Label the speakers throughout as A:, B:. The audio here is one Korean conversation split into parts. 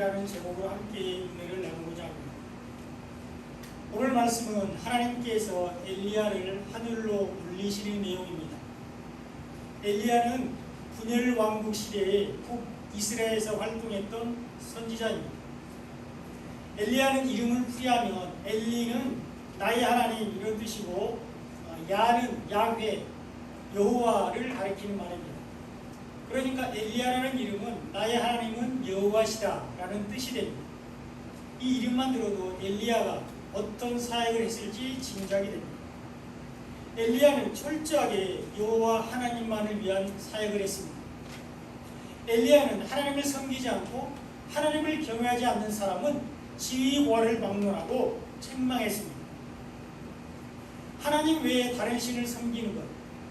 A: 엘리야라는 제목으로 함께 은혜를 나누고자 합니다. 오늘 말씀은 하나님께서 엘리야를 하늘로 불리시는 내용입니다. 엘리야는 분열 왕국 시대에 북이스라엘에서 활동했던 선지자입니다. 엘리야는 이름을 풀이하면 엘리는 나의 하나님 이런 뜻이고 야는 야훼 여호와를 가리키는 말입니다. 그러니까 엘리야라는 이름은 나의 하나님은 여호와시다 라는 뜻이 됩니다. 이 이름만 들어도 엘리야가 어떤 사역을 했을지 짐작이 됩니다. 엘리야는 철저하게 여호와 하나님만을 위한 사역을 했습니다. 엘리야는 하나님을 섬기지 않고 하나님을 경외하지 않는 사람은 지위고하를 막론하고 책망했습니다. 하나님 외에 다른 신을 섬기는 것,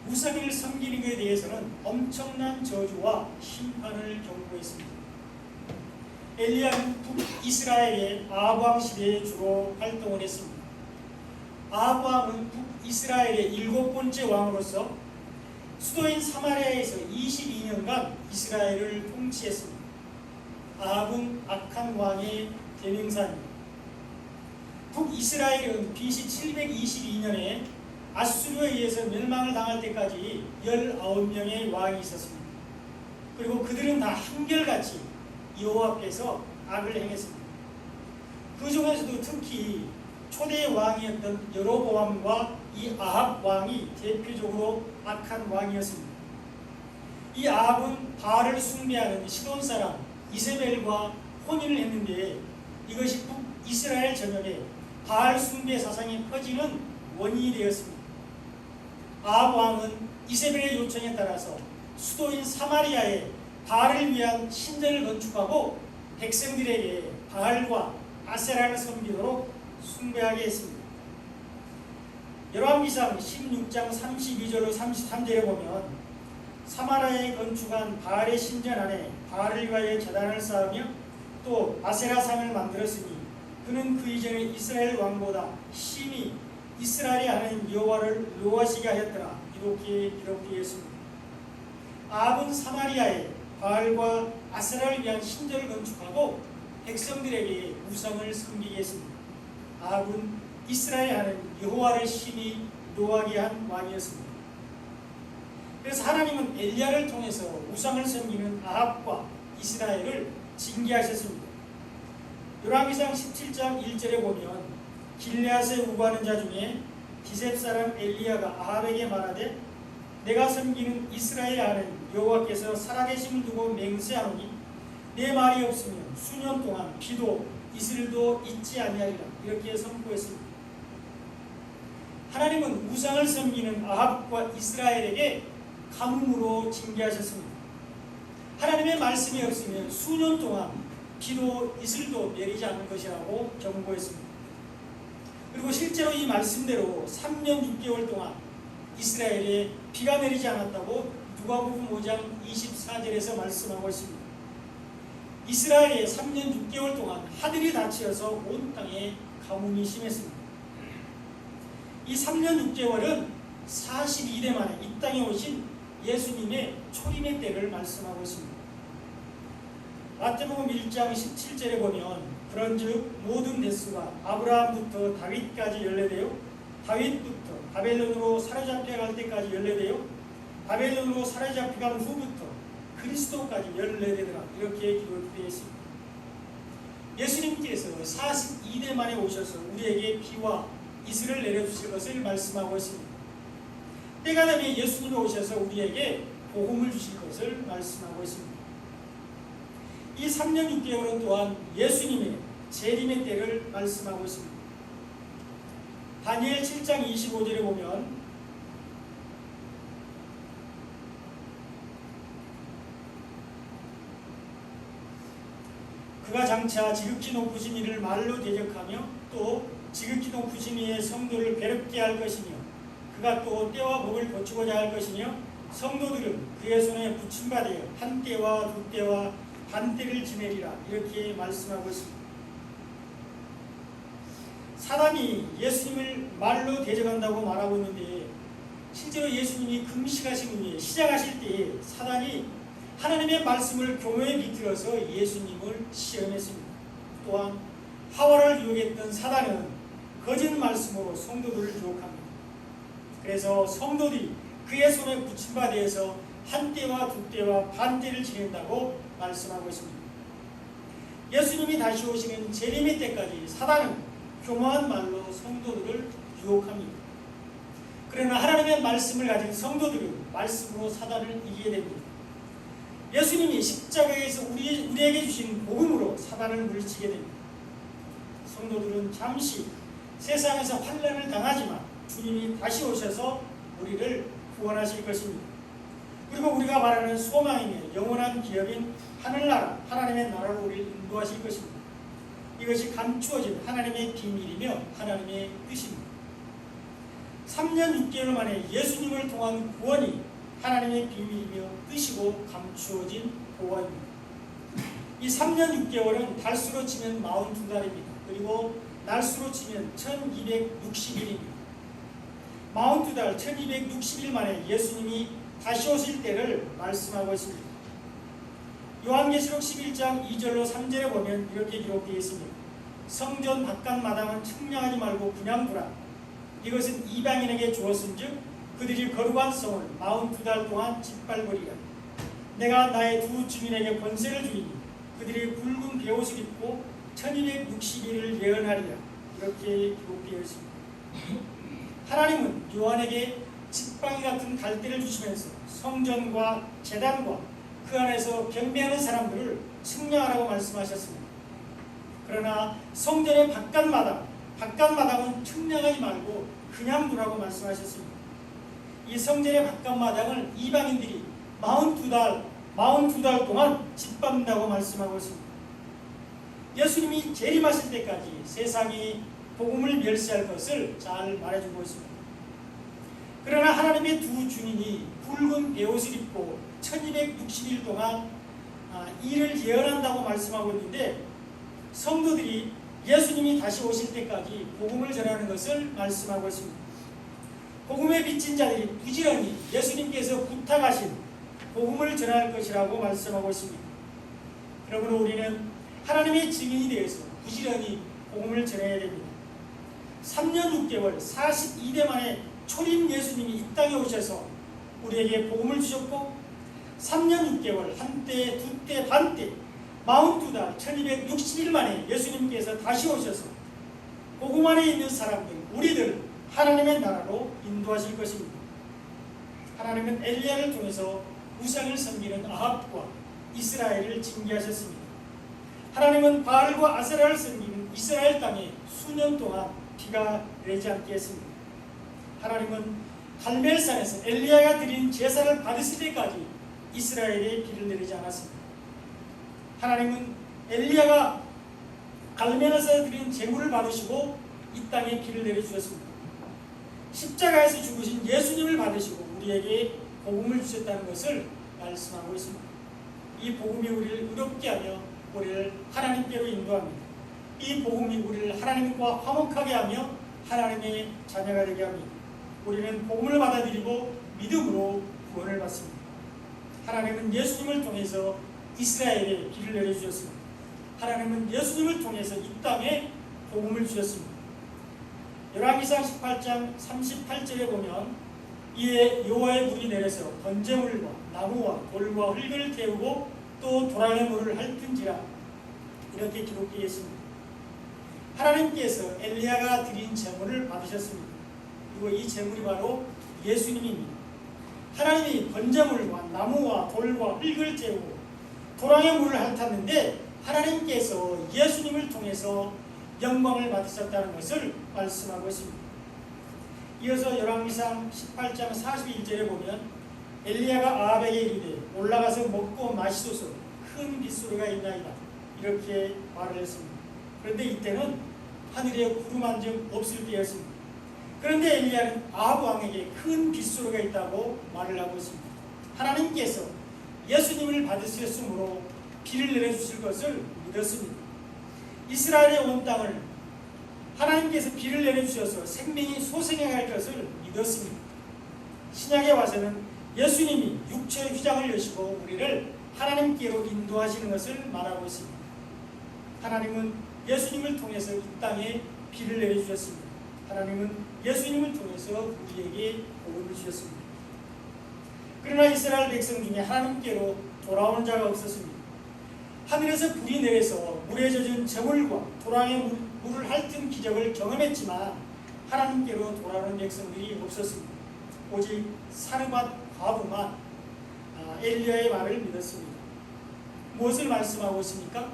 A: 우상을 섬기는 것에 대해서는 엄청난 저주와 심판을 경고했습니다. 엘리야는 북이스라엘의 아합 왕 시대에 주로 활동을 했습니다. 아합 왕은 북이스라엘의 7번째 왕으로서 수도인 사마리아에서 22년간 이스라엘을 통치했습니다. 아합은 악한 왕의 대명사입니다. 북이스라엘은 BC 722년에 아수르에 의해서 멸망을 당할 때까지 19명의 왕이 있었습니다. 그리고 그들은 다 한결같이 여호와 앞에서 악을 행했습니다. 그 중에서도 특히 초대 왕이었던 여로보암과 이 아합 왕이 대표적으로 악한 왕이었습니다. 이 아합은 바알을 숭배하는 시돈 사람 이세벨과 혼인을 했는데 이것이 북이스라엘 전역에 바알 숭배 사상이 퍼지는 원인이 되었습니다. 아합 왕은 이세벨의 요청에 따라서 수도인 사마리아에 바알을 위한 신전을 건축하고 백성들에게 바알과 아세라를 섬기도록 숭배하게 했습니다. 열왕기상 16장 32절로 33절에 보면 사마리아에 건축한 바알의 신전 안에 바알을 위하여 제단을 쌓으며 또 아세라상을 만들었으니 그는 그 이전에 이스라엘 왕보다 심히 이스라엘이 하는 여호와를 노하시게 하였더라. 이렇게 기록되었습니다. 아합은 사마리아에 바알과 아세라를 위한 신전을 건축하고 백성들에게 우상을 섬기게 했습니다. 아합은 이스라엘에 하는 여호와를 심히 노하게 한 왕이었습니다. 그래서 하나님은 엘리야를 통해서 우상을 섬기는 아합과 이스라엘을 징계하셨습니다. 열왕기상 17장 1절에 보면 길르앗에 우거하는 자 중에 기셉 사람 엘리야가 아합에게 말하되 내가 섬기는 이스라엘에 하는 여호와께서 살아계심을 두고 맹세하노니 내 말이 없으면 수년 동안 비도 이슬도 있지 아니하리라 이렇게 선포했습니다. 하나님은 우상을 섬기는 아합과 이스라엘에게 가뭄으로 징계하셨습니다. 하나님의 말씀이 없으면 수년 동안 비도 이슬도 내리지 않을 것이라고 경고했습니다. 그리고 실제로 이 말씀대로 3년 6개월 동안 이스라엘에 비가 내리지 않았다고 누가복음 5장 24절에서 말씀하고 있습니다. 이스라엘에 3년 6개월 동안 하늘이 닫혀서 온 땅에 가뭄이 심했습니다. 이 3년 6개월은 42대 만에 이 땅에 오신 예수님의 초림의 때를 말씀하고 있습니다. 마태복음 1장 17절에 보면 그런즉 모든 대수가 아브라함부터 다윗까지 연례되어 다윗부터 바벨론으로 사로잡혀 갈 때까지 연례되어 바벨론으로 사로잡혀 간 후부터 그리스도까지 연례되더라 이렇게 기록되어 있습니다. 예수님께서 42대 만에 오셔서 우리에게 비와 이슬을 내려주실 것을 말씀하고 있습니다. 때가 되면 예수님이 오셔서 우리에게 복음을 주실 것을 말씀하고 있습니다. 이 3년 6개월은 또한 예수님의 재림의 때를 말씀하고 있습니다. 다니엘 7장 25절에 보면 그가 장차 지극히 높으신 이를 말로 대적하며 또 지극히 높으신 이의 성도를 괴롭게 할 것이며 그가 또 때와 법을 고치고자 할 것이며 성도들은 그의 손에 붙임받아 한 때와 두 때와 반 때를 지내리라 이렇게 말씀하고 있습니다. 사단이 예수님을 말로 대적한다고 말하고 있는데 실제로 예수님이 금식하신 후에 시작하실 때에 사단이 하나님의 말씀을 교묘에 비틀어서 예수님을 시험했습니다. 또한 하와를 유혹했던 사단은 거짓 말씀으로 성도들을 유혹합니다. 그래서 성도들이 그의 손에 붙임 바 되어서 한 때와 두 때와 반 때를 지낸다고 말씀하고 있습니다. 예수님이 다시 오시는 재림의 때까지 사단은 교묘한 말로 성도들을 유혹합니다. 그러나 하나님의 말씀을 가진 성도들은 말씀으로 사단을 이기게 됩니다. 예수님이 십자가에서 우리에게 주신 복음으로 사단을 물리치게 됩니다. 성도들은 잠시 세상에서 환난을 당하지만 주님이 다시 오셔서 우리를 구원하실 것입니다. 그리고 우리가 말하는 소망이며 영원한 기업인 하늘나라, 하나님의 나라로 우리를 인도하실 것입니다. 이것이 감추어진 하나님의 비밀이며 하나님의 뜻입니다. 3년 6개월 만에 예수님을 통한 구원이 하나님의 비밀이며 뜻이고 감추어진 보화입니다. 이 3년 6개월은 달수로 치면 42달입니다. 그리고 날수로 치면 1260일입니다. 42달 1260일 만에 예수님이 다시 오실 때를 말씀하고 있습니다. 요한계시록 11장 2절로 3절에 보면 이렇게 기록되어 있습니다. 성전 바깥 마당은 측량하지 말고 그냥 두라. 이것은 이방인에게 주었은즉 그들이 거룩한 성을 42달 동안 짓밟으리라. 내가 나의 두 주민에게 권세를 주리니 그들이 붉은 베옷을 입고 1260일을 예언하리라. 이렇게 기록되어 있습니다. 하나님은 요한에게 지팡이 같은 갈대를 주시면서 성전과 제단과 그 안에서 경배하는 사람들을 측량하라고 말씀하셨습니다. 그러나 성전의 바깥마당은 측량하지 말고 그냥 두라고 말씀하셨습니다. 이 성전의 바깥마당을 이방인들이 42달 동안 짓밟는다고 말씀하고 있습니다. 예수님이 재림하실 때까지 세상이 복음을 멸시할 것을 잘 말해주고 있습니다. 그러나 하나님의 두 주민이 붉은 베옷을 입고 1260일 동안 일을 예언한다고 말씀하고 있는데 성도들이 예수님이 다시 오실 때까지 복음을 전하는 것을 말씀하고 있습니다. 복음에 비친 자들이 부지런히 예수님께서 부탁하신 복음을 전할 것이라고 말씀하고 있습니다. 그러므로 우리는 하나님의 증인이 되어서 부지런히 복음을 전해야 됩니다. 3년 6개월 42대 만에 초림 예수님이 이 땅에 오셔서 우리에게 복음을 주셨고 3년 6개월 한때, 두때, 반때 42달 1260일 만에 예수님께서 다시 오셔서 복음 안에 있는 사람들, 우리들 하나님의 나라로 인도하실 것입니다. 하나님은 엘리야를 통해서 우상을 섬기는 아합과 이스라엘을 징계하셨습니다. 하나님은 바알과 아세라를 섬기는 이스라엘 땅에 수년 동안 비가 내리지 않게 했습니다. 하나님은 갈멜산에서 엘리야가 드린 제사를 받으실 때까지 이스라엘에 비를 내리지 않았습니다. 하나님은 엘리야가 갈멜산에서 드린 제물을 받으시고 이 땅에 비를 내려주셨습니다. 십자가에서 죽으신 예수님을 받으시고 우리에게 복음을 주셨다는 것을 말씀하고 있습니다. 이 복음이 우리를 의롭게 하며 우리를 하나님께로 인도합니다. 이 복음이 우리를 하나님과 화목하게 하며 하나님의 자녀가 되게 합니다. 우리는 복음을 받아들이고 믿음으로 구원을 받습니다. 하나님은 예수님을 통해서 이스라엘에 비를 내려주셨습니다. 하나님은 예수님을 통해서 이 땅에 복음을 주셨습니다. 열왕기상 18장 38절에 보면 이에 여호와의 불이 내려서 번제물과 나무와 돌과 흙을 태우고 또 도랑의 물을 핥은지라 이렇게 기록되어 있습니다. 하나님께서 엘리야가 드린 제물을 받으셨습니다. 그리고 이 제물이 바로 예수님입니다. 하나님이 번제물과 나무와 돌과 흙을 태우고 도랑의 물을 핥았는데 하나님께서 예수님을 통해서 영광을 받으셨다는 것을 말씀하고 있습니다. 이어서 열왕기상 18장 41절에 보면 엘리야가 아합에게 이르되 올라가서 먹고 마시소서 큰 빗소리가 있나이다 이렇게 말을 했습니다. 그런데 이때는 하늘에 구름 한 점 없을 때였습니다. 그런데 엘리야는 아합 왕에게 큰 빗소리가 있다고 말을 하고 있습니다. 하나님께서 예수님을 받으셨으므로 비를 내려주실 것을 믿었습니다. 이스라엘의 온 땅을 하나님께서 비를 내려주셔서 생명이 소생해갈 것을 믿었습니다. 신약에 와서는 예수님이 육체의 휘장을 여시고 우리를 하나님께로 인도하시는 것을 말하고 있습니다. 하나님은 예수님을 통해서 이 땅에 비를 내려주셨습니다. 하나님은 예수님을 통해서 우리에게 복음을 주셨습니다. 그러나 이스라엘 백성 중에 하나님께로 돌아오는 자가 없었습니다. 하늘에서 불이 내려서 물에 젖은 저물과 도랑의 물을 핥은 기적을 경험했지만 하나님께로 돌아오는 백성들이 없었습니다. 오직 사르밧 과부만 엘리야의 말을 믿었습니다. 무엇을 말씀하고 있습니까?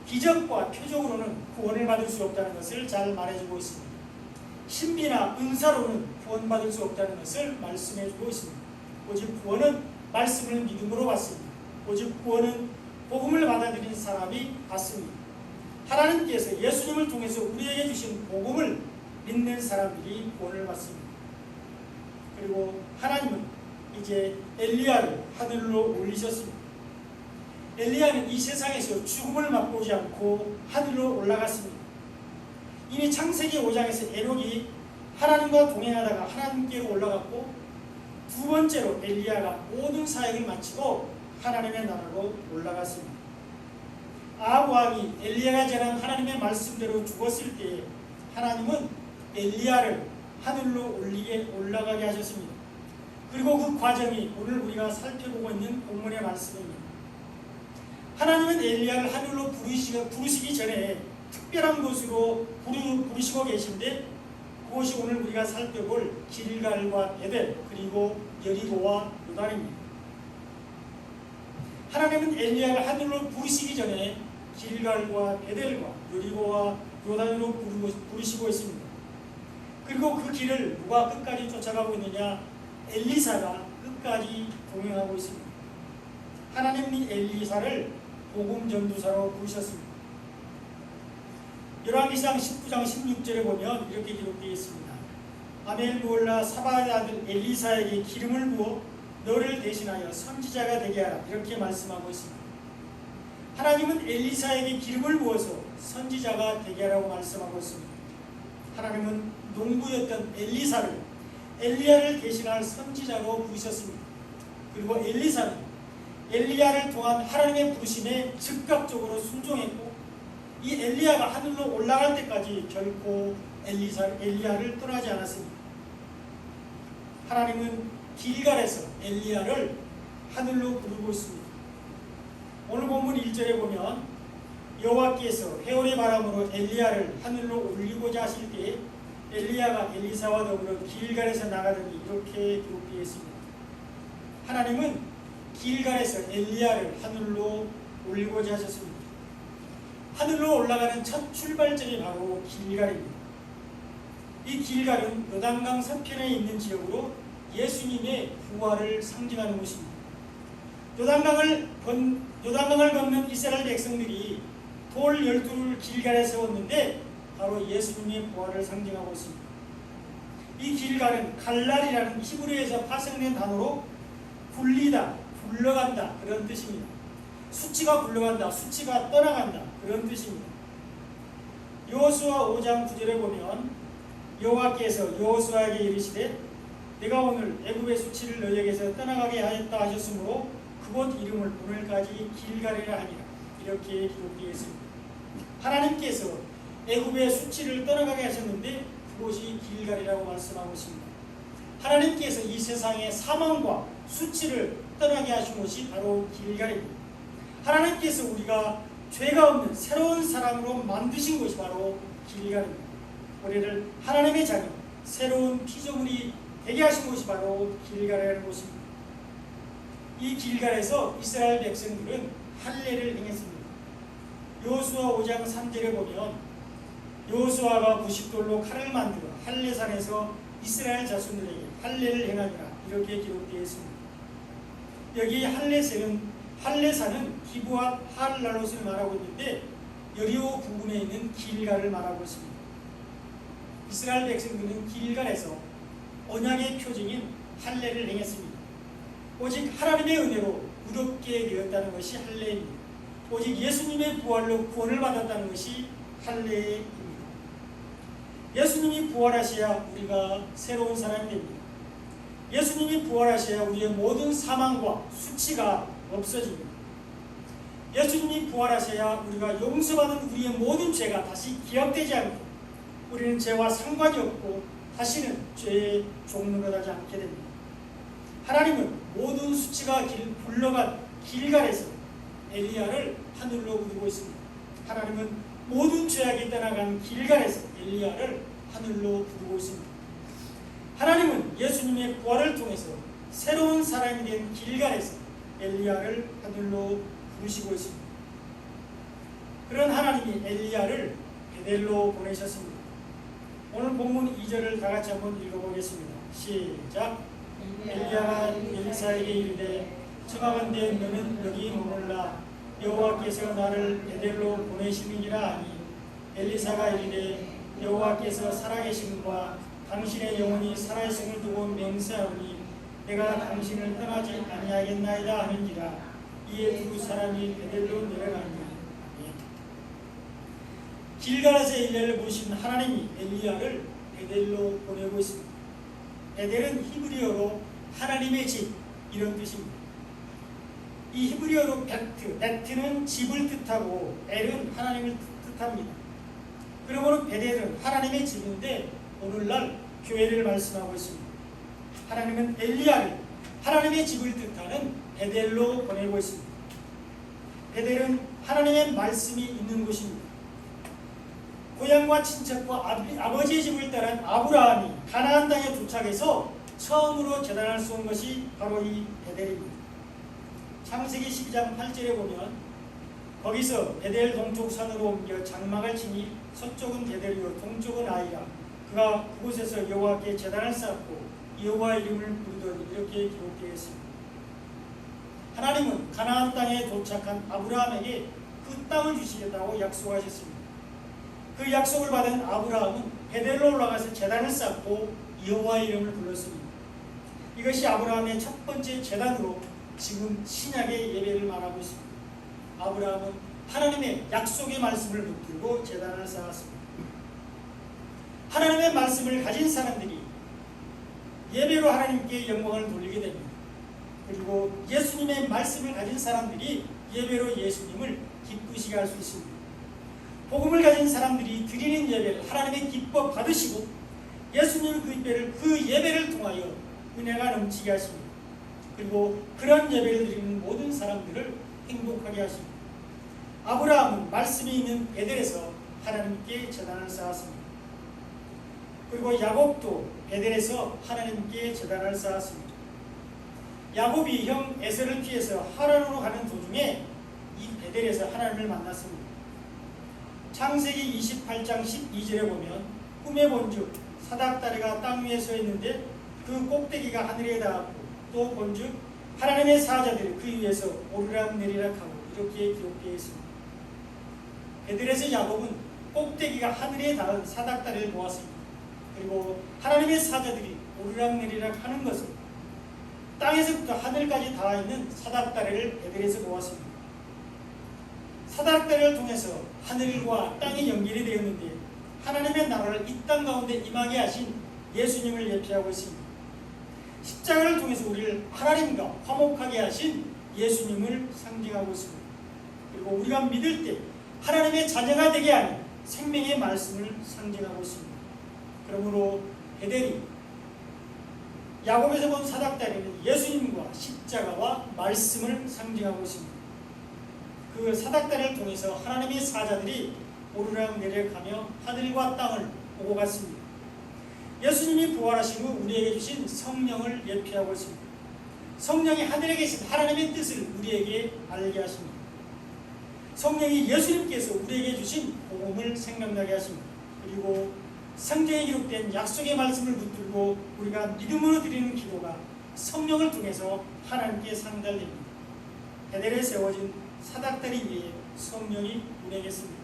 A: 기적과 표적으로는 구원을 받을 수 없다는 것을 잘 말해주고 있습니다. 신비나 은사로는 구원받을 수 없다는 것을 말씀해주고 있습니다. 오직 구원은 말씀을 믿음으로 받습니다. 오직 구원은 복음을 받아들인 사람이 받습니다. 하나님께서 예수님을 통해서 우리에게 주신 복음을 믿는 사람들이 구원을 받습니다. 그리고 하나님은 이제 엘리야를 하늘로 올리셨습니다. 엘리야는 이 세상에서 죽음을 맛보지 않고 하늘로 올라갔습니다. 이미 창세기 5장에서 에녹이 하나님과 동행하다가 하나님께로 올라갔고, 두 번째로 엘리야가 모든 사역을 마치고 하나님의 나라로 올라갔습니다. 아합 왕이 엘리야가 전한 하나님의 말씀대로 죽었을 때에 하나님은 엘리야를 하늘로 올라가게 하셨습니다. 그리고 그 과정이 오늘 우리가 살펴보고 있는 본문의 말씀입니다. 하나님은 엘리야를 하늘로 부르시기 전에 특별한 곳으로 부르시고 계신데, 그것이 오늘 우리가 살펴볼 길갈과 베델 그리고 여리고와 요단입니다. 하나님은 엘리야를 하늘로 부르시기 전에 길갈과 베델과 여리고와 요단으로 부르시고 있습니다. 그리고 그 길을 누가 끝까지 쫓아가고 있느냐? 엘리사가 끝까지 동행하고 있습니다. 하나님이 엘리사를 복음 전도사로 부르셨습니다. 열왕기상 19장 16절에 보면 이렇게 기록되어 있습니다. 아멜부올라 사바의 아들 엘리사에게 기름을 부어 너를 대신하여 선지자가 되게 하라, 이렇게 말씀하고 있습니다. 하나님은 엘리사에게 기름을 부어서 선지자가 되게 하라고 말씀하고 있습니다. 하나님은 농부였던 엘리사를 엘리야를 대신할 선지자로 부르셨습니다. 그리고 엘리사는 엘리야를 통한 하나님의 부르심에 즉각적으로 순종했고, 이 엘리야가 하늘로 올라갈 때까지 결코 엘리야를 떠나지 않았습니다. 하나님은 길갈에서 엘리야를 하늘로 부르고 있습니다. 오늘 본문 1절에 보면 여호와께서 회오리 바람으로 엘리야를 하늘로 올리고자 하실 때에 엘리야가 엘리사와 더불어 길갈에서 나가더니 이렇게 기록되어 있습니다. 하나님은 길갈에서 엘리야를 하늘로 올리고자 하셨습니다. 하늘로 올라가는 첫 출발점이 바로 길갈입니다. 이 길갈은 요단강 서편에 있는 지역으로 예수님의 부활을 상징하는 곳입니다. 요단강을 걷는 이스라엘 백성들이 돌 12를 길갈에 세웠는데 바로 예수님의 부활을 상징하고 있습니다. 이 길갈은 갈랄이라는 히브리어에서 파생된 단어로 굴리다, 굴러간다, 그런 뜻입니다. 수치가 굴러간다, 수치가 떠나간다, 그런 뜻입니다. 여호수아 5장 9절에 보면 여호와께서 여호수아에게 이르시되 내가 오늘 애굽의 수치를 너희에게서 떠나가게 하였다 하셨으므로 그곳 이름을 오늘까지 길갈이라 하니라, 이렇게 기록되어 있습니다. 하나님께서 애굽의 수치를 떠나가게 하셨는데 그곳이 길갈이라고 말씀하고 있습니다. 하나님께서 이 세상의 사망과 수치를 떠나게 하신 곳이 바로 길갈입니다. 하나님께서 우리가 죄가 없는 새로운 사람으로 만드신 곳이 바로 길갈입니다. 우리를 하나님의 자녀, 새로운 피조물이 되게 하신 곳이 바로 길갈이라는 곳입니다. 이 길갈에서 이스라엘 백성들은 할례를 행했습니다. 여호수아 5장 3절에 보면 여호수아가 90돌로 칼을 만들어 할례산에서 이스라엘 자손들에게 할례를 행하니라, 이렇게 기록되어 있습니다. 여기 할례산은 기브앗 할랄롯을 말하고 있는데 여리고 부근에 있는 길갈을 말하고 있습니다. 이스라엘 백성들은 길갈에서 언약의 표징인 할례를 행했습니다. 오직 하나님의 은혜로 의롭게 되었다는 것이 할례입니다. 오직 예수님의 부활로 구원을 받았다는 것이 할례입니다. 예수님이 부활하셔야 우리가 새로운 사람이 됩니다. 예수님이 부활하셔야 우리의 모든 사망과 수치가 없어집니다. 예수님이 부활하셔야 우리가 용서받은 우리의 모든 죄가 다시 기억되지 않고 우리는 죄와 상관이 없고 다시는 죄의 종로가 되지 않게 됩니다. 하나님은 모든 수치가 굴러간 길갈에서 엘리야를 하늘로 부르고 있습니다. 하나님은 모든 죄악이 떠나간 길갈에서 엘리야를 하늘로 부르고 있습니다. 하나님은 예수님의 부활을 통해서 새로운 사람이 된 길갈에서 엘리야를 하늘로 부르시고 있습니다. 그런 하나님이 엘리야를 베델로 보내셨습니다. 오늘 본문 2절을 다 같이 한번 읽어보겠습니다. 시작. 엘리야가 엘리사에게 이르되 청하건대 너는 여기 머물라. 여호와께서 나를 베델로 보내시느니라 하니 엘리사가 이르되 여호와께서 살아계심과 당신의 영혼이 살아있음을 두고 맹세하오니 내가 당신을 떠나지 아니하겠나이다 하는지라. 이에 두 사람이 베델로 내려가니 길갈에서 엘리야를 보신 하나님이 엘리야를 베델로 보내고 있습니다. 베델은 히브리어로 하나님의 집 이런 뜻입니다. 이 히브리어로 베트는 집을 뜻하고 엘은 하나님을 뜻합니다. 그러므로 베델은 하나님의 집인데 오늘날 교회를 말씀하고 있습니다. 하나님은 엘리야를 하나님의 집을 뜻하는 베델로 보내고 있습니다. 베델은 하나님의 말씀이 있는 곳입니다. 고향과 친척과 아버지의 집을 떠난 아브라함이 가나안 땅에 도착해서 처음으로 재단을 쏜 것이 바로 이 베델입니다. 창세기 12장 8절에 보면 거기서 베델 동쪽 산으로 옮겨 장막을 치니 서쪽은 베델이요 동쪽은 아이라. 그가 그곳에서 여호와께 제단을 쌓고 여호와의 이름을 부르더니 이렇게 기록되어 있습니다. 하나님은 가나안 땅에 도착한 아브라함에게 그 땅을 주시겠다고 약속하셨습니다. 그 약속을 받은 아브라함은 베델로 올라가서 제단을 쌓고 여호와의 이름을 불렀습니다. 이것이 아브라함의 첫 번째 제단으로 지금 신약의 예배를 말하고 있습니다. 아브라함은 하나님의 약속의 말씀을 붙들고 제단을 쌓았습니다. 하나님의 말씀을 가진 사람들이 예배로 하나님께 영광을 돌리게 됩니다. 그리고 예수님의 말씀을 가진 사람들이 예배로 예수님을 기쁘시게 할 수 있습니다. 복음을 가진 사람들이 드리는 예배를 하나님의 기뻐 받으시고 예수님의 그 예배를 통하여 은혜가 넘치게 하십니다. 그리고 그런 예배를 드리는 모든 사람들을 행복하게 하십니다. 아브라함은 말씀이 있는 베델에서 하나님께 제단을 쌓았습니다. 그리고 야곱도 베델에서 하나님께 제단을 쌓았습니다. 야곱이 형 에서를 피해서 하란으로 가는 도중에 이 베델에서 하나님을 만났습니다. 창세기 28장 12절에 보면 꿈에 본즉 사닥다리가 땅 위에 서 있는데 그 꼭대기가 하늘에 닿았고 또 본즉 하나님의 사자들이 그 위에서 오르락 내리락 하고 이렇게 기록되어 있습니다. 베델에서 야곱은 꼭대기가 하늘에 닿은 사닥다리를 보았습니다. 그리고 하나님의 사자들이 오르락 내리락 하는 것을 땅에서부터 하늘까지 닿아 있는 사닥다리를 베델에서 보았습니다. 사닥다리를 통해서 하늘과 땅이 연결이 되었는데 하나님의 나라를 이 땅 가운데 임하게 하신 예수님을 예표하고 있습니다. 십자가를 통해서 우리를 하나님과 화목하게 하신 예수님을 상징하고 있습니다. 그리고 우리가 믿을 때 하나님의 자녀가 되게 하는 생명의 말씀을 상징하고 있습니다. 그러므로 베델이 야곱에서 본 사닥다리는 예수님과 십자가와 말씀을 상징하고 있습니다. 그 사닥다리를 통해서 하나님의 사자들이 오르락 내리락하며 하늘과 땅을 오고 갔습니다. 예수님이 부활하신 후 우리에게 주신 성령을 예표하고 있습니다. 성령이 하늘에 계신 하나님의 뜻을 우리에게 알게 하십니다. 성령이 예수님께서 우리에게 주신 복음을 생각나게 하십니다. 그리고 성경에 기록된 약속의 말씀을 붙들고 우리가 믿음으로 드리는 기도가 성령을 통해서 하나님께 상달됩니다. 베델에 세워진 사닥다리 위에 성령이 운행했습니다.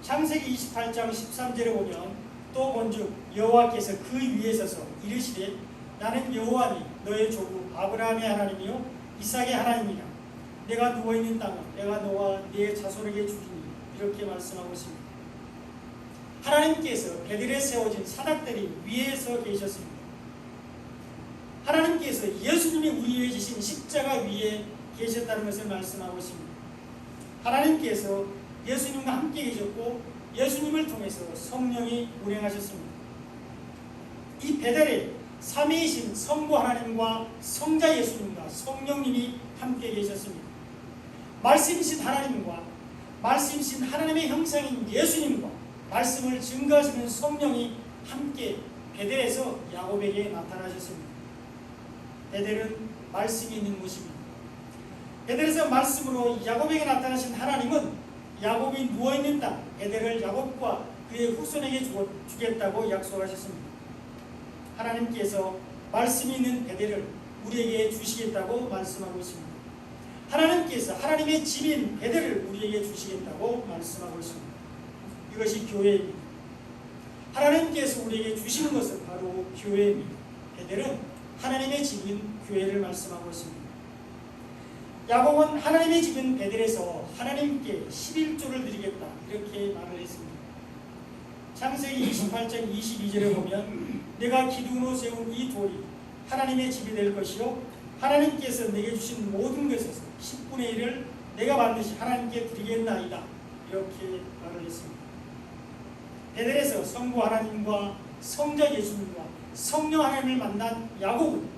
A: 창세기 28장 13절에 보면 또 본즉 여호와께서 그 위에 서서 이르시되 나는 여호와니 너의 조부 아브라함의 하나님이요 이삭의 하나님이라. 내가 누워있는 땅을 내가 너와 네 자손에게 주리니 이렇게 말씀하고 있습니다. 하나님께서 베델에 세워진 사닥다리 위에서 계셨습니다. 하나님께서 예수님이 우리 위에 지신 십자가 위에 계셨다는 것을 말씀하고 있습니다. 하나님께서 예수님과 함께 계셨고 예수님을 통해서 성령이 운행하셨습니다. 이 베델에 삼위이신 성부 하나님과 성자 예수님과 성령님이 함께 계셨습니다. 말씀이신 하나님과 말씀이신 하나님의 형상인 예수님과 말씀을 증거하시는 성령이 함께 베델에서 야곱에게 나타나셨습니다. 베델은 말씀이 있는 곳입니다. 베델에서 말씀으로 야곱에게 나타나신 하나님은 야곱이 누워있는 땅 베델을 야곱과 그의 후손에게 주겠다고 약속하셨습니다. 하나님께서 말씀이 있는 베델을 우리에게 주시겠다고 말씀하고 있습니다. 하나님께서 하나님의 집인 베델을 우리에게 주시겠다고 말씀하고 있습니다. 이것이 교회입니다. 하나님께서 우리에게 주시는 것은 바로 교회입니다. 베델은 하나님의 집인 교회를 말씀하고 있습니다. 야곱은 하나님의 집인 베델에서 하나님께 11조를 드리겠다 이렇게 말을 했습니다. 창세기 28장 22절에 보면 내가 기둥으로 세운 이 돌이 하나님의 집이 될 것이요 하나님께서 내게 주신 모든 것에서 10분의 1을 내가 반드시 하나님께 드리겠나이다 이렇게 말을 했습니다. 베델에서 성부 하나님과 성자 예수님과 성령 하나님을 만난 야곱은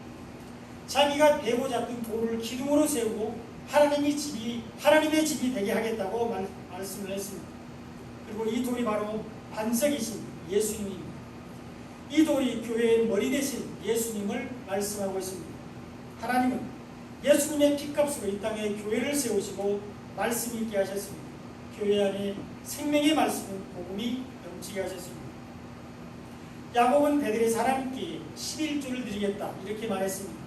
A: 자기가 베고 잡은 돌을 기둥으로 세우고 하나님의 집이 되게 하겠다고 말씀을 했습니다. 그리고 이 돌이 바로 반석이신 예수님입니다. 이 돌이 교회의 머리 대신 예수님을 말씀하고 있습니다. 하나님은 예수님의 피값으로 이 땅에 교회를 세우시고 말씀 있게 하셨습니다. 교회 안에 생명의 말씀은 복음이 넘치게 하셨습니다. 야곱은 베델에서 하나님께 11조를 드리겠다 이렇게 말했습니다.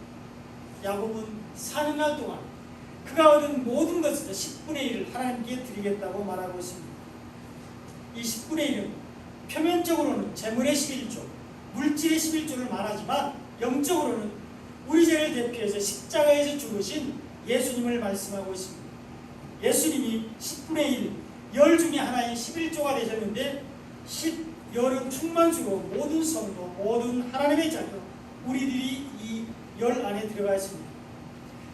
A: 야곱은 사는 날 동안 그가 얻은 모든 것에서 10분의 1을 하나님께 드리겠다고 말하고 있습니다. 이 10분의 1은 표면적으로는 재물의 11조, 물질의 11조를 말하지만 영적으로는 우리 죄를 대표해서 십자가에서 죽으신 예수님을 말씀하고 있습니다. 예수님이 10분의 1, 열 중에 하나인 11조가 되셨는데 10열은 충만수로 모든 성도, 모든 하나님의 자녀, 우리들이 이 열 안에 들어가 있습니다.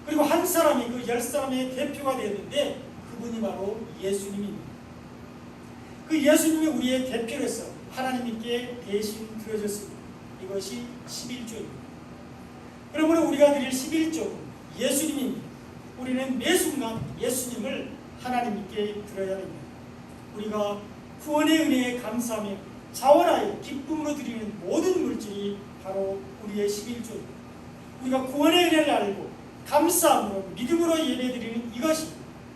A: 그리고 한 사람이 그 10사람의 대표가 되었는데 그분이 바로 예수님입니다. 그 예수님이 우리의 대표로서 하나님께 대신 드려졌습니다. 이것이 11조입니다. 그러므로 우리가 드릴 11조는 예수님입니다. 우리는 매 순간 예수님을 하나님께 드려야 됩니다. 우리가 구원의 은혜에 감사하며 자원하여 기쁨으로 드리는 모든 물질이 바로 우리의 11조입니다. 우리가 구원의 은혜를 알고 감사함으로 믿음으로 예배드리는 이것이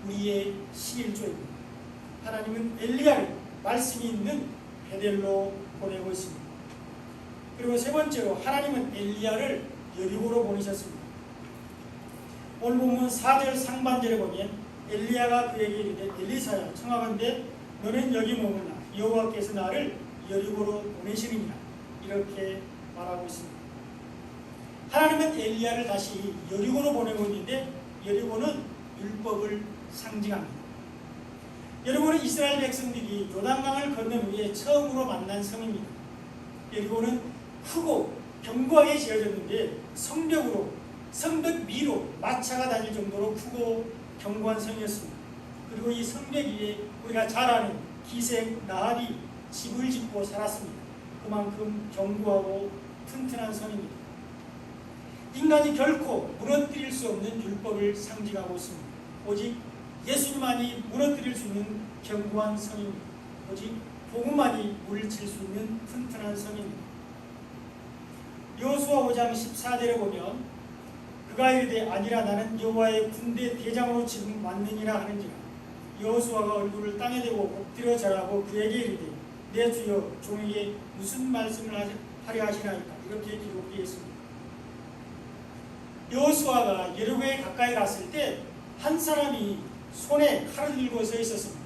A: 우리의 11조입니다. 하나님은 엘리야를 말씀이 있는 베델로 보내고 있습니다. 그리고 세 번째로 하나님은 엘리야를 여리고로 보내셨습니다. 오늘 보면 4절 상반절에 보면 엘리야가 그에게 이르되 엘리사야 청하건대 너는 여기 머물라 여호와께서 나를 여리고로 보내시느니라 이렇게 말하고 있습니다. 하나님은 엘리야를 다시 여리고로 보내고 있는데 여리고는 율법을 상징합니다. 여리고는 이스라엘 백성들이 요단강을 건넌 후에 처음으로 만난 성입니다. 여리고는 크고 견고하게 지어졌는데 성벽 위로 마차가 다닐 정도로 크고 견고한 성이었습니다. 그리고 이 성벽 위에 우리가 잘 아는 기생 라합이 집을 짓고 살았습니다. 그만큼 견고하고 튼튼한 성입니다. 인간이 결코 무너뜨릴 수 없는 율법을 상징하고 있습니다. 오직 예수님만이 무너뜨릴 수 있는 견고한 성입니다. 오직 복음만이 물리칠 수 있는 튼튼한 성입니다. 여호수아 5장 14절에 보면 그가 이르되 아니라 나는 여호와의 군대 대장으로 지금 왔느니라 하는지라. 여호수아가 얼굴을 땅에 대고 엎드려 절하고 그에게 이르되 내 주여 종에게 무슨 말씀을 하려 하시나이까 이렇게 기록되어 있습니다. 여호수아가 여리고에 가까이 갔을 때 한 사람이 손에 칼을 들고 서 있었습니다.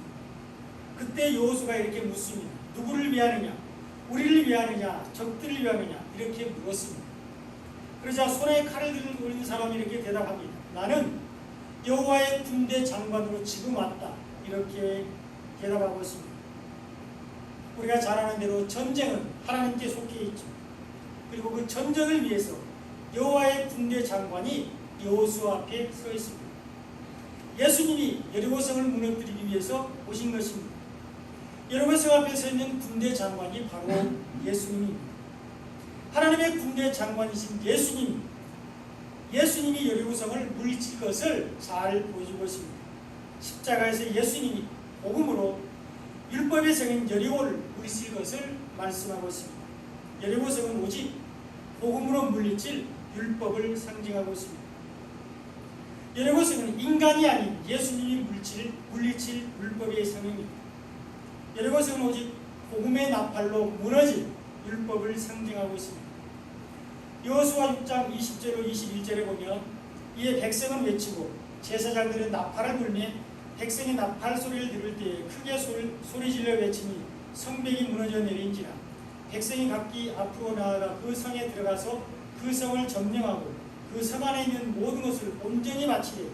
A: 그때 여호수아가 이렇게 묻습니다. 누구를 위하느냐? 우리를 위하느냐? 적들을 위하느냐? 이렇게 물었습니다. 그러자 손에 칼을 들고 있는 사람이 이렇게 대답합니다. 나는 여호와의 군대 장관으로 지금 왔다. 이렇게 대답하고 있습니다. 우리가 잘 아는 대로 전쟁은 하나님께 속해 있죠. 그리고 그 전쟁을 위해서 여호와의 군대 장관이 여호수아 앞에 서 있습니다. 예수님이 여리고성을 무너뜨리기 위해서 오신 것입니다. 여리고성 앞에 서 있는 군대 장관이 바로 예수님입니다. 하나님의 군대 장관이신 예수님이 여리고성을 물리칠 것을 잘 보여주고 있습니다. 십자가에서 예수님이 복음으로 율법의 성인 여리고를 물리칠 것을 말씀하고 있습니다. 여리고성은 오직 복음으로 물리칠 율법을 상징하고 있습니다. 여리고성은 인간이 아닌 예수님이 물리칠 율법의 성입니다. 여리고성은 오직 복음의 나팔로 무너질 율법을 상징하고 있습니다. 여호수아 6장 20절로 21절에 보면 이에 백성은 외치고 제사장들은 나팔을 불며 백성이 나팔 소리를 들을 때에 크게 소리질러 외치니 성벽이 무너져 내린지라 백성이 각기 앞으로 나아가 그 성에 들어가서 그 성을 점령하고 그 성 안에 있는 모든 것을 온전히 바치되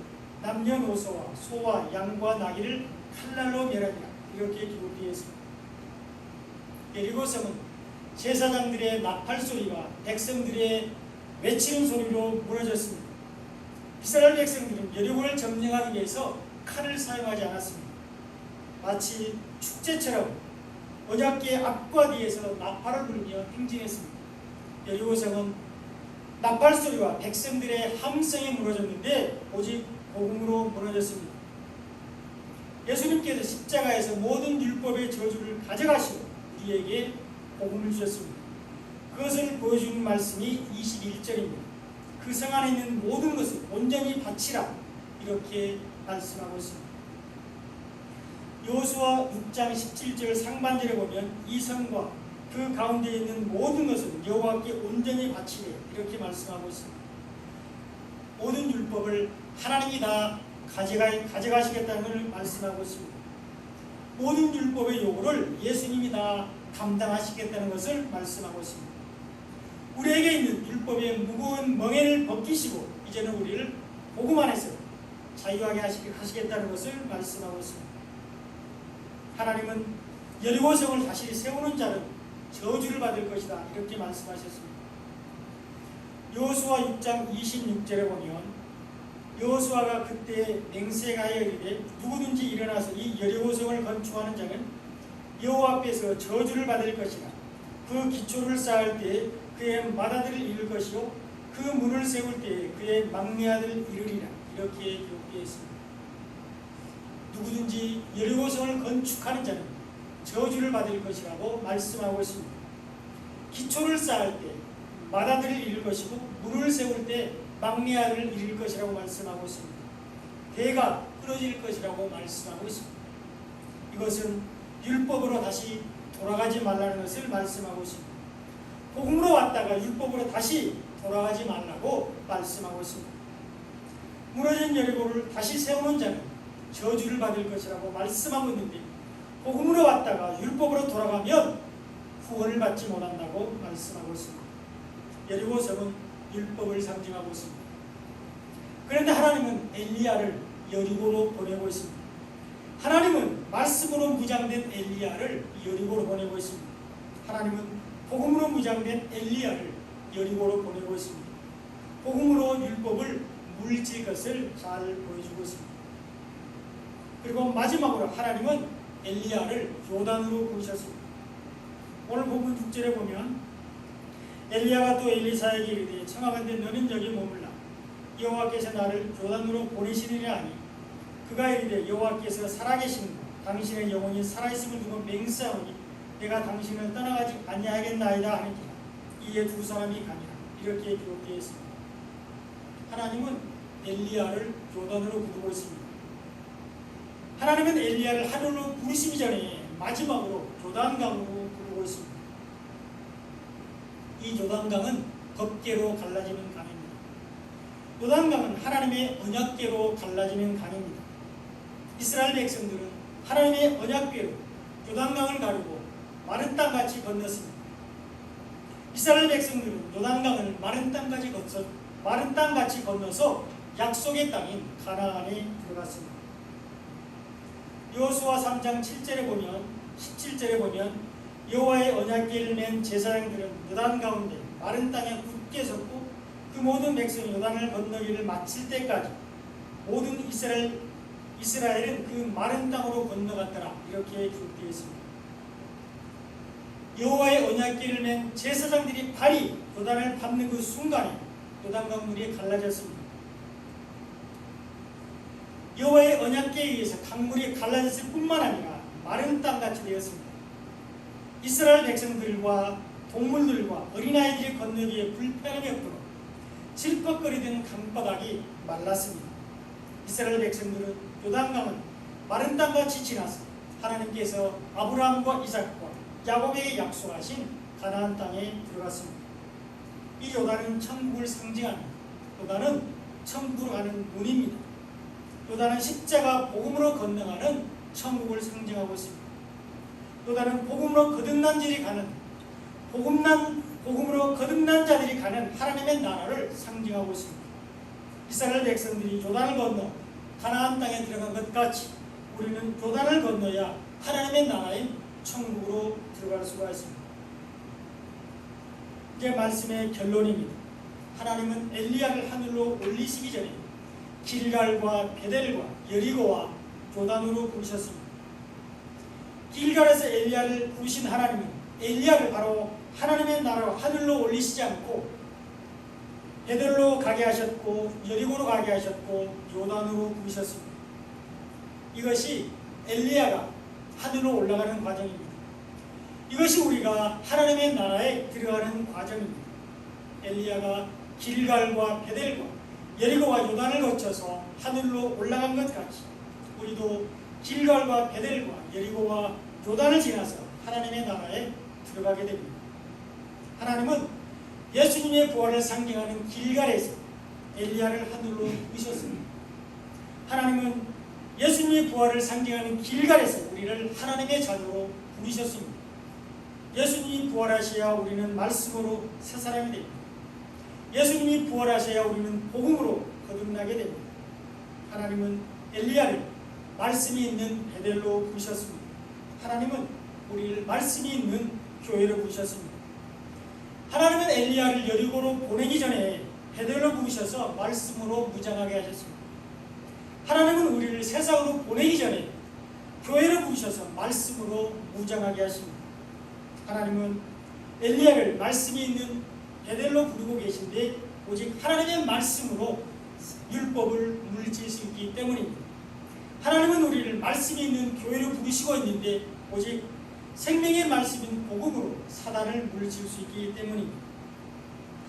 A: 남녀노소와 소와 양과 나귀를 칼날로 멸하니라. 이렇게 기록되어 있습니다. 여리고성은 제사장들의 나팔 소리와 백성들의 외치는 소리로 무너졌습니다. 이스라엘 백성들은 여리고를 점령하기 위해서 칼을 사용하지 않았습니다. 마치 축제처럼 언약궤 앞과 뒤에서 나팔을 불며 행진했습니다. 여리고성은 나팔 소리와 백성들의 함성에 무너졌는데 오직 복음으로 무너졌습니다. 예수님께서 십자가에서 모든 율법의 저주를 가져가시고 우리에게 복음을 주셨습니다. 그것을 보여주는 말씀이 21절입니다. 그 성 안에 있는 모든 것을 온전히 바치라 이렇게 말씀하고 있습니다. 여호수아 6장 17절 상반절에 보면 이 성과 그 가운데 있는 모든 것은 여호와께 온전히 바치래 이렇게 말씀하고 있습니다. 모든 율법을 하나님이 다 가져가시겠다는 걸 말씀하고 있습니다. 모든 율법의 요구를 예수님이 다 감당하시겠다는 것을 말씀하고 있습니다. 우리에게 있는 율법의 무거운 멍에를 벗기시고 이제는 우리를 복음 안에서 자유하게 하시겠다는 것을 말씀하고 있습니다. 하나님은 여리고성을 다시 세우는 자는 저주를 받을 것이다 이렇게 말씀하셨습니다. 여호수아 6장 26절에 보면 여호수아가 그때 맹세하여 이르되 누구든지 일어나서 이 여리고성을 건축하는 자는 여호와 앞에서 저주를 받을 것이라. 그 기초를 쌓을 때에 그의 맏아들을 이룰 것이요 그 문을 세울 때에 그의 막내 아들을 이루리라. 이렇게 기록되어 있습니다. 누구든지 여리고성을 건축하는 자는 저주를 받을 것이라고 말씀하고 있습니다. 기초를 쌓을 때 맏아들을 이룰 것이고 문을 세울 때 막내 아들을 이룰 것이라고 말씀하고 있습니다. 대가 끊어질 것이라고 말씀하고 있습니다. 이것은 율법으로 다시 돌아가지 말라는 것을 말씀하고 있습니다. 복음으로 왔다가 율법으로 다시 돌아가지 말라고 말씀하고 있습니다. 무너진 여리고를 다시 세우는 자는 저주를 받을 것이라고 말씀하고 있는데 복음으로 왔다가 율법으로 돌아가면 구원을 받지 못한다고 말씀하고 있습니다. 여리고성은 율법을 상징하고 있습니다. 그런데 하나님은 엘리야를 여리고로 보내고 있습니다. 하나님은 말씀으로 무장된 엘리야를 여리고로 보내고 있습니다. 하나님은 복음으로 무장된 엘리야를 여리고로 보내고 있습니다. 복음으로 율법을 물리칠 것을 잘 보여주고 있습니다. 그리고 마지막으로 하나님은 엘리야를 요단으로 부르셨습니다. 오늘 본문 6절에 보면 엘리야가 또 엘리사에게 이르되 청하건대 너는 여기 머물라. 여호와께서 나를 요단으로 보내시리라 하니 그가 이르되 여호와께서 살아계시는 당신의 영혼이 살아있음을 두고 맹세하오니 내가 당신을 떠나가지 아니하겠나이다 하니라. 이에 두 사람이 가니라. 이렇게 기록되어 있습니다. 하나님은 엘리야를 요단으로 부르고 있습니다. 하나님은 엘리야를 하늘로 부르시기 전에 마지막으로 요단강으로 부르고 있습니다. 이 요단강은 법궤로 갈라지는 강입니다. 요단강은 하나님의 언약궤로 갈라지는 강입니다. 이스라엘 백성들은 하나님의 언약궤로 요단강을 가르고 마른 땅같이 건넜습니다. 이스라엘 백성들은 요단강을 마른 땅같이 건너서 약속의 땅인 가나안에 들어갔습니다. 여호수아 3장 17절에 보면 여호와의 언약궤를 맨 제사장들은 요단 가운데 마른 땅에 굳게 섰고 그 모든 백성이 요단을 건너기를 마칠 때까지 모든 이스라엘 이스라엘은 그 마른 땅으로 건너갔더라. 이렇게 기록되어 있습니다. 여호와의 언약궤를 맨 제사장들이 발이 요단을 밟는 그 순간에 요단강 물이 갈라졌습니다. 여호와의 언약궤에 의해서 강물이 갈라졌을 뿐만 아니라 마른 땅같이 되었습니다. 이스라엘 백성들과 동물들과 어린아이들이 건너기에 불편함이 없도록 질퍽거리던 강바닥이 말랐습니다. 이스라엘 백성들은 요단강은 마른 땅같이 지나서 하나님께서 아브라함과 이삭과 야곱에게 약속하신 가나안 땅에 들어갔습니다. 이 요단은 천국을 상징합니다. 요단은 천국으로 가는 문입니다. 요단은 십자가 복음으로 건너가는 천국을 상징하고 있습니다. 요단은 복음으로 거듭난 자들이 가는 복음으로 거듭난 자들이 가는 하나님의 나라를 상징하고 있습니다. 이스라엘 백성들이 요단을 건너 가나안 땅에 들어간 것 같이 우리는 요단을 건너야 하나님의 나라인 천국으로 들어갈 수가 있습니다. 이제 말씀의 결론입니다. 하나님은 엘리야를 하늘로 올리시기 전에 길갈과 베델과 여리고와 요단으로 부르셨습니다. 길갈에서 엘리야를 부르신 하나님은 엘리야를 바로 하나님의 나라로 하늘로 올리시지 않고 베델로 가게 하셨고 여리고로 가게 하셨고 요단으로 부르셨습니다. 이것이 엘리야가 하늘로 올라가는 과정입니다. 이것이 우리가 하나님의 나라에 들어가는 과정입니다. 엘리야가 길갈과 베델과 여리고와 요단을 거쳐서 하늘로 올라간 것 같이 우리도 길갈과 베델과 여리고와 요단을 지나서 하나님의 나라에 들어가게 됩니다. 하나님은 예수님의 부활을 상징하는 길갈에서 엘리야를 하늘로 부르셨습니다. 하나님은 예수님의 부활을 상징하는 길갈에서 우리를 하나님의 자녀로 부르셨습니다. 예수님이 부활하셔야 우리는 말씀으로 새 사람이 됩니다. 예수님이 부활하셔야 우리는 복음으로 거듭나게 됩니다. 하나님은 엘리야를 말씀이 있는 베델로 부르셨습니다. 하나님은 우리를 말씀이 있는 교회로 부르셨습니다. 하나님은 엘리야를 여리고로 보내기 전에 베델로 부르셔서 말씀으로 무장하게 하셨습니다. 하나님은 우리를 세상으로 보내기 전에 교회로 부르셔서 말씀으로 무장하게 하십니다. 하나님은 엘리야를 말씀이 있는 베델로 부르고 계신데 오직 하나님의 말씀으로 율법을 물리칠 수 있기 때문입니다. 하나님은 우리를 말씀이 있는 교회로 부르시고 있는데 오직 생명의 말씀인 복음으로 사단을 물리칠 수 있기 때문입니다.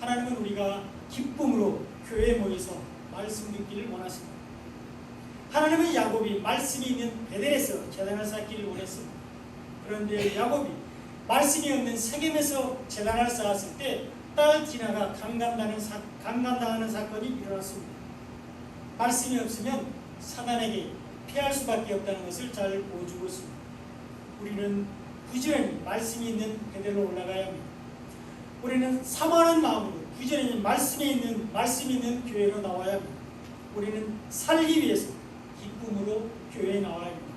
A: 하나님은 우리가 기쁨으로 교회에 모여서 말씀 듣기를 원하십니다. 하나님은 야곱이 말씀이 있는 베델에서 제단을 쌓기를 원했습니다. 그런데 야곱이 말씀이 없는 세겜에서 제단을 쌓았을 때 딸 디나가 강간당하는 사건이 일어났습니다. 말씀이 없으면 사단에게 피할 수밖에 없다는 것을 잘 보여주고 있습니다. 우리는 부지런히 말씀이 있는 베델로 올라가야 합니다. 우리는 사모하는 마음으로 부지런히 말씀이 있는 교회로 나와야 합니다. 우리는 살기 위해서 기쁨으로 교회에 나와야 합니다.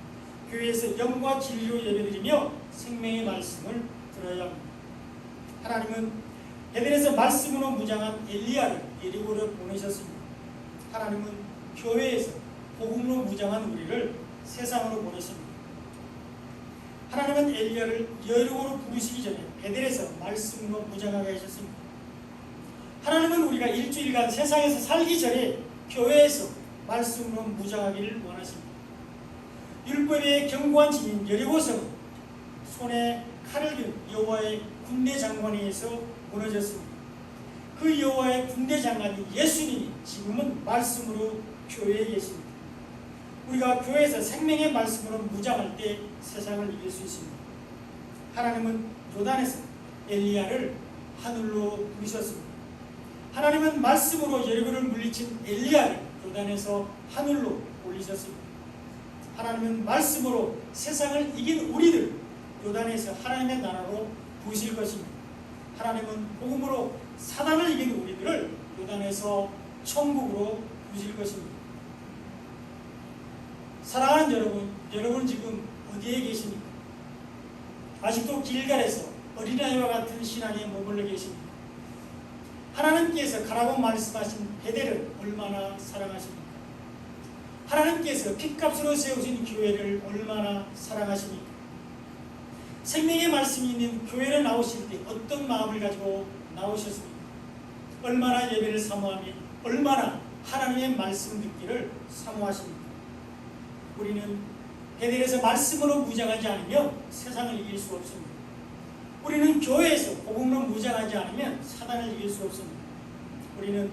A: 교회에서 영과 진리로 예배드리며 생명의 말씀을 들어야 합니다. 하나님은 베델에서 말씀으로 무장한 엘리야를 여리고로 보내셨습니다. 하나님은 교회에서 복음으로 무장한 우리를 세상으로 보내십니다. 하나님은 엘리야를 여리고로 부르시기 전에 베델에서 말씀으로 무장하게 하셨습니다. 하나님은 우리가 일주일간 세상에서 살기 전에 교회에서 말씀으로 무장하기를 원하십니다. 율법의 견고한 진인 여리고성은 손에 칼을 든 여호와의 군대 장관에 의해서 무너졌습니다. 그 여호와의 군대 장관이 예수님이 지금은 말씀으로 교회에 계십니다. 우리가 교회에서 생명의 말씀으로 무장할 때 세상을 이길 수 있습니다. 하나님은 요단에서 엘리야를 하늘로 부르셨습니다. 하나님은 말씀으로 여리고를 물리친 엘리야를 요단에서 하늘로 올리셨습니다. 하나님은 말씀으로 세상을 이긴 우리들 요단에서 하나님의 나라로 부으실 것입니다. 하나님은 복음으로 사단을 이긴 우리들을 요단에서 천국으로 부으실 것입니다. 사랑하는 여러분, 여러분 지금 어디에 계십니까? 아직도 길갈에서 어린아이와 같은 신앙에 머물러 계십니까? 하나님께서 가라고 말씀하신 베델을 얼마나 사랑하십니까? 하나님께서 핏값으로 세우신 교회를 얼마나 사랑하십니까? 생명의 말씀이 있는 교회를 나오실 때 어떤 마음을 가지고 나오셨습니까? 얼마나 예배를 사모하며 얼마나 하나님의 말씀 듣기를 사모하십니까? 우리는 베델에서 말씀으로 무장하지 않으면 세상을 이길 수 없습니다. 우리는 교회에서 복음으로 무장하지 않으면 사단을 이길 수 없습니다. 우리는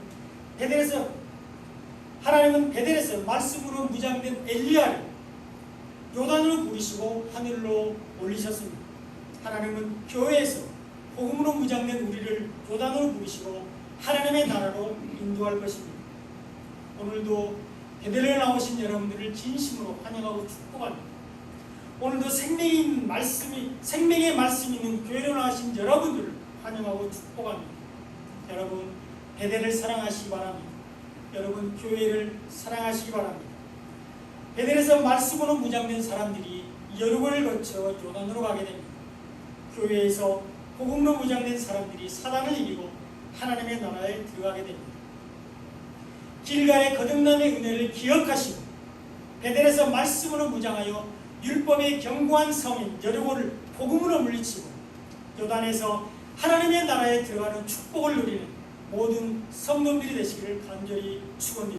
A: 하나님은 베델에서 말씀으로 무장된 엘리야를 요단으로 부리시고 하늘로 올리셨습니다. 하나님은 교회에서 복음으로 무장된 우리를 요단으로 부리시고 하나님의 나라로 인도할 것입니다. 오늘도 베델에 나오신 여러분들을 진심으로 환영하고 축복합니다. 오늘도 생명의 말씀이 있는 교회로 나오신 여러분들을 환영하고 축복합니다. 여러분 베델을 사랑하시기 바랍니다. 여러분 교회를 사랑하시기 바랍니다. 베델에서 말씀으로 무장된 사람들이 여루군을 거쳐 요단으로 가게 됩니다. 교회에서 복음으로 무장된 사람들이 사단을 이기고 하나님의 나라에 들어가게 됩니다. 길가의 거듭남의 은혜를 기억하시고 베델에서 말씀으로 무장하여 율법의 견고한 성인 여리고를 복음으로 물리치고 요단에서 하나님의 나라에 들어가는 축복을 누리는 모든 성도들이 되시기를 간절히 축원드립니다.